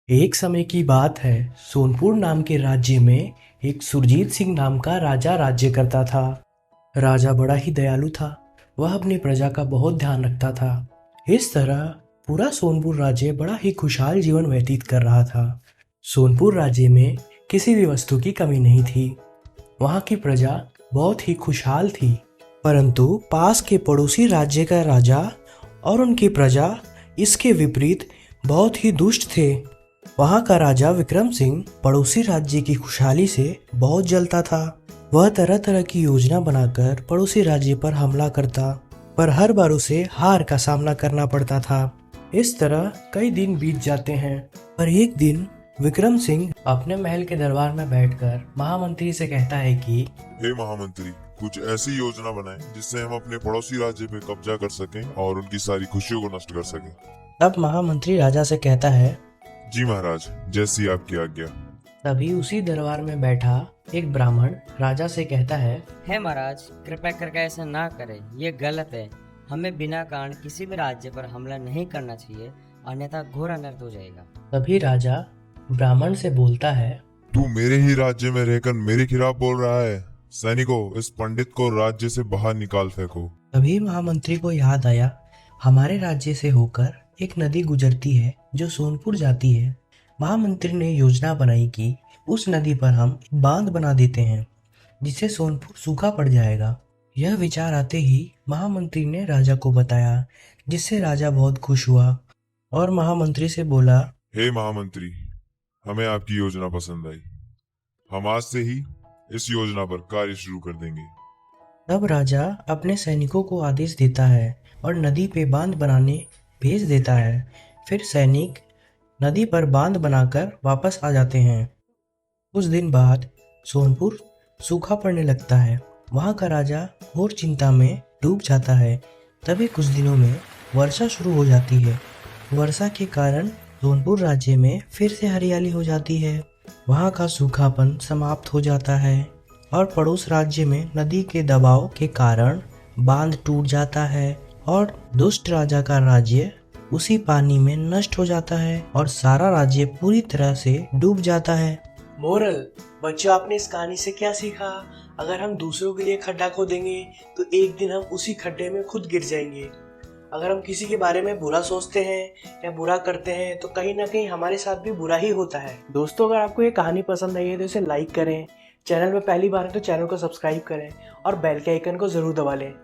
एक समय की बात है। सोनपुर नाम के राज्य में एक सुरजीत सिंह नाम का राजा राज्य करता था। राजा बड़ा ही दयालु था। वह अपनी प्रजा का बहुत ध्यान रखता था। इस तरह पूरा सोनपुर राज्य बड़ा ही खुशहाल जीवन व्यतीत कर रहा था। सोनपुर राज्य में किसी भी वस्तु की कमी नहीं थी। वहाँ की प्रजा बहुत ही खुशहाल थी। परंतु पास के पड़ोसी राज्य का राजा और उनकी प्रजा इसके विपरीत बहुत ही दुष्ट थे। वहाँ का राजा विक्रम सिंह पड़ोसी राज्य की खुशहाली से बहुत जलता था। वह तरह तरह की योजना बनाकर पड़ोसी राज्य पर हमला करता, पर हर बार उसे हार का सामना करना पड़ता था। इस तरह कई दिन बीत जाते हैं। पर एक दिन विक्रम सिंह अपने महल के दरबार में बैठकर महामंत्री से कहता है कि हे महामंत्री, कुछ ऐसी योजना बनाएं जिससे हम अपने पड़ोसी राज्य पे कब्जा कर सकें और उनकी सारी खुशियों को नष्ट कर सकें। तब महामंत्री राजा से कहता है, जी महाराज, जैसी आपकी आज्ञा। तभी उसी दरबार में बैठा एक ब्राह्मण राजा से कहता है, हे महाराज, कृपया करके ऐसा ना करें, ये गलत है। हमें बिना कारण किसी भी राज्य पर हमला नहीं करना चाहिए, अन्यथा घोर अनर्थ हो जाएगा। तभी राजा ब्राह्मण से बोलता है, तू मेरे ही राज्य में रहकर मेरे खिलाफ बोल रहा है। सैनिकों, इस पंडित को राज्य से बाहर निकाल फेंको। तभी महामंत्री को याद आया, हमारे राज्य से होकर एक नदी गुजरती है जो सोनपुर जाती है। महामंत्री ने योजना बनाई कि उस नदी पर हम बांध बना देते हैं, जिससे सोनपुर सूखा पड़ जाएगा। यह विचार आते ही महामंत्री ने राजा को बताया, जिससे राजा बहुत खुश हुआ और महामंत्री से बोला, हे महामंत्री, हमें आपकी योजना पसंद आई। हम आज से ही इस योजना पर कार्य शुरू कर देंगे। तब राजा अपने सैनिकों को आदेश देता है और नदी पे बांध बनाने भेज देता है। फिर सैनिक नदी पर बांध बनाकर वापस आ जाते हैं। कुछ दिन बाद सोनपुर सूखा पड़ने लगता है। वहाँ का राजा घोर चिंता में डूब जाता है। तभी कुछ दिनों में वर्षा शुरू हो जाती है। वर्षा के कारण सोनपुर राज्य में फिर से हरियाली हो जाती है। वहाँ का सूखापन समाप्त हो जाता है और पड़ोस राज्य में नदी के दबाव के कारण बांध टूट जाता है और दुष्ट राजा का राज्य उसी पानी में नष्ट हो जाता है और सारा राज्य पूरी तरह से डूब जाता है। मोरल, बच्चों, आपने इस कहानी से क्या सीखा? अगर हम दूसरों के लिए खड्डा खोदेंगे तो एक दिन हम उसी खड्डे में खुद गिर जाएंगे। अगर हम किसी के बारे में बुरा सोचते हैं या बुरा करते हैं तो कहीं ना कहीं हमारे साथ भी बुरा ही होता है। दोस्तों, अगर आपको ये कहानी पसंद आई है तो इसे लाइक करें, चैनल में पहली बार है तो चैनल को सब्सक्राइब करें और बेल के आइकन को जरूर दबा लें।